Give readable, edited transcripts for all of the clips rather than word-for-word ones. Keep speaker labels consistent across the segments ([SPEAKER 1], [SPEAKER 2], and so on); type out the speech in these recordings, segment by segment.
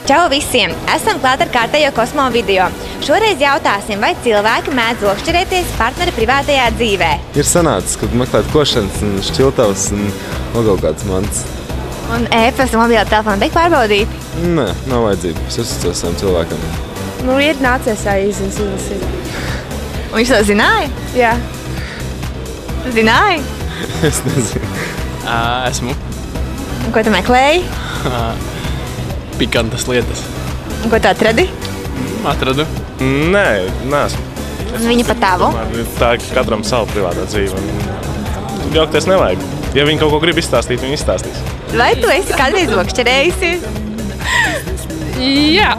[SPEAKER 1] Čau visiem! Esam klāt ar kārtējo kosmo video. Šoreiz jautāsim, vai cilvēki mēdz okšķerēties partneri privātajā dzīvē.
[SPEAKER 2] Ir sanācis, kad meklēt košanas un šķiltavas un vēl kāds mans.
[SPEAKER 1] Un e-pasta mobilā telefonu tiek pārbaudīti?
[SPEAKER 2] Nē, nav vajadzība. Es uzticos saviem cilvēkam.
[SPEAKER 3] Ir nācies jāīziņas izlasīt.
[SPEAKER 1] Un viņš to zināja?
[SPEAKER 3] Jā.
[SPEAKER 1] Zināja?
[SPEAKER 2] Es nezinu.
[SPEAKER 4] Esmu.
[SPEAKER 1] Un ko tu meklēji?
[SPEAKER 4] Pikantas lietas.
[SPEAKER 1] Un ko tu atradi?
[SPEAKER 4] Atradu.
[SPEAKER 2] Nē, neesmu.
[SPEAKER 1] Un viņa pa tavu?
[SPEAKER 2] Tā ir katram savu privātā dzīve. Jaukties nevajag. Ja viņi kaut ko grib izstāstīt, viņi izstāstīs.
[SPEAKER 1] Vai tu esi kādreiz okšķerējusies?
[SPEAKER 3] Jā.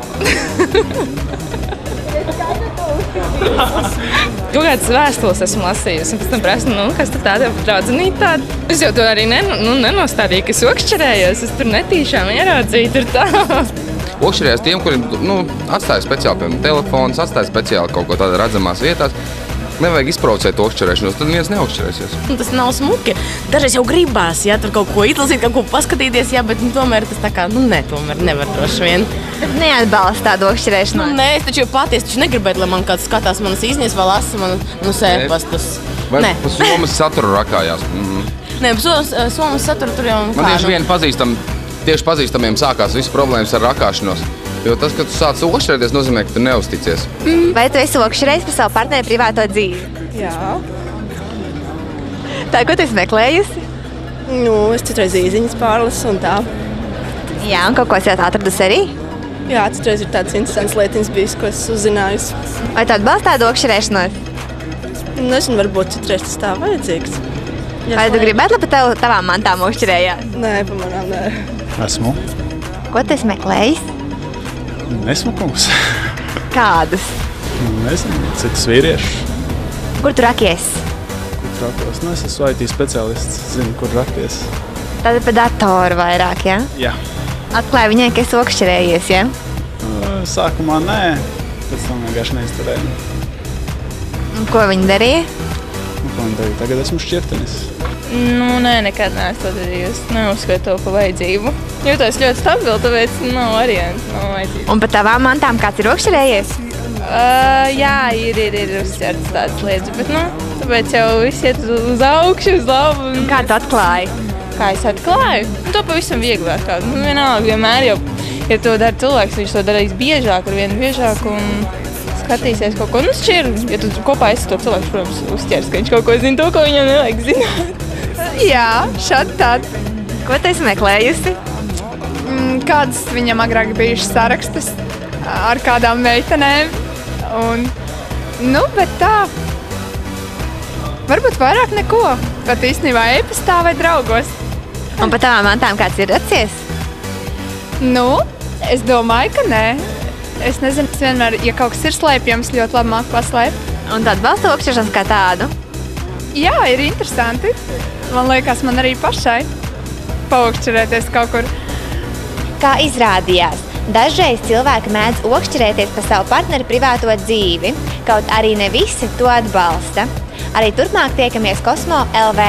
[SPEAKER 3] Kaut kādas vēstules esmu lasījusi, un pēc tam prasu, kas tad tāda draudzenīte tāda? Es jau to arī nenostādīju, ka es okšķerējos, es tur netīšām ieraudzīju, tur tā.
[SPEAKER 5] Okšķerējās tiem, kuriem atstāja speciāli, piemēram, telefons, atstāja speciāli kaut ko tādu redzamās vietās. Nevajag izprovocēt okšķerēšanos, tad neviens neokšķerēsies.
[SPEAKER 6] Tas nav smuki. Dažreiz jau gribās, tur kaut ko izlasīt, kaut ko paskatīties, bet tomēr tas tā kā, tomēr nevar droši vien.
[SPEAKER 1] Bet neatbalsta tādu okšķerēšanos?
[SPEAKER 6] Nē, es taču jau patiesi negribētu, lai man kāds skatās manas īsnies, vēl lasa manus e-pastus.
[SPEAKER 5] Vai pa somas saturu rakājās?
[SPEAKER 6] Nē, pa somas saturu tur jau
[SPEAKER 5] Man tieši vieni pazīstamiem sākās visu problēmas ar rakāšanos. Jo tas, ka tu sāc okšķerēties, nozīmē, ka tu neusticies.
[SPEAKER 1] Vai tu esi okšķerējis par savu partneri privāto dzīvi?
[SPEAKER 3] Jā.
[SPEAKER 1] Tā, ko tu esi meklējusi?
[SPEAKER 3] Es citreiz īziņas pārlasu un tā.
[SPEAKER 1] Jā, un kaut ko esi atradusi arī?
[SPEAKER 3] Jā, citreiz ir tādas interesantas lietiņas bijis, ko es uzzinājusi.
[SPEAKER 1] Vai tu atbalsti tādu okšķerēšanos?
[SPEAKER 3] Nezinu, varbūt citreiz tas tā vajadzīgs.
[SPEAKER 1] Vai tu gribētu, lai pa tavām mantām okšķerējās?
[SPEAKER 3] Nē, pa manām nē.
[SPEAKER 7] Esmu.
[SPEAKER 1] Ko tu esi meklējis?
[SPEAKER 7] Nesmukums.
[SPEAKER 1] Kādus?
[SPEAKER 7] Nezinu, citus vīriešus.
[SPEAKER 1] Kur tu rakies?
[SPEAKER 7] Kur rakos? Es esmu IT speciālists, zinu, kur rakties.
[SPEAKER 1] Tātad pa datoru vairāk, jā?
[SPEAKER 7] Jā.
[SPEAKER 1] Atklāja viņai, ka esi okšķerējies, jā?
[SPEAKER 7] Sākumā nē, pēc tam vienkārši neizturēju.
[SPEAKER 1] Un ko viņi darīja?
[SPEAKER 7] Ko viņi darīja? Tagad esmu šķirtenis.
[SPEAKER 3] Nē, nekad neesmu to darījusi. Neuzskatu to par vajadzību. Jūtos ļoti stabili, tāpēc nav variantu, nav vajadzību.
[SPEAKER 1] Un pa tavām mantām kāds ir okšķerējies?
[SPEAKER 3] Jā, ir uzķerts tādas lietas, bet tāpēc jau viss iet uz augšu, uz labu.
[SPEAKER 1] Kā tu atklāji?
[SPEAKER 3] Kā es atklāju? To pavisam viegli atklāt. Vienalga, vienmēr jau, ja to dara cilvēks, viņš to darīs biežāk, ar vienu biežāk un skatīsies kaut ko. Šķir, ja tu kopā esi to cilvēku, protams, uzķers, ka viņš kaut ko zina to, ko viņam nevajag zināt.
[SPEAKER 8] Jā, šādi tād.
[SPEAKER 1] Ko tu esi meklējusi?
[SPEAKER 8] Kādas viņam agrāk bijušas sarakstas ar kādām meitenēm. Bet tā. Varbūt vairāk neko. Pat īstenībā e-pastā vai draugos.
[SPEAKER 1] Un pa tavām mantām kāds ir racies?
[SPEAKER 8] Es domāju, ka nē. Es nezinu, es vienmēr, ja kaut kas ir slēpjams, ļoti labi māku paslēpt.
[SPEAKER 1] Un tu atbalsti okšķeršanos kā tādu?
[SPEAKER 8] Jā, ir interesanti. Man liekas, man arī pašai paokšķerēties kaut kur.
[SPEAKER 1] Kā izrādījās, dažreiz cilvēki mēdz okšķerēties par savu partneri privāto dzīvi, kaut arī ne visi to atbalsta. Arī turpmāk tiekamies Kosmo LV.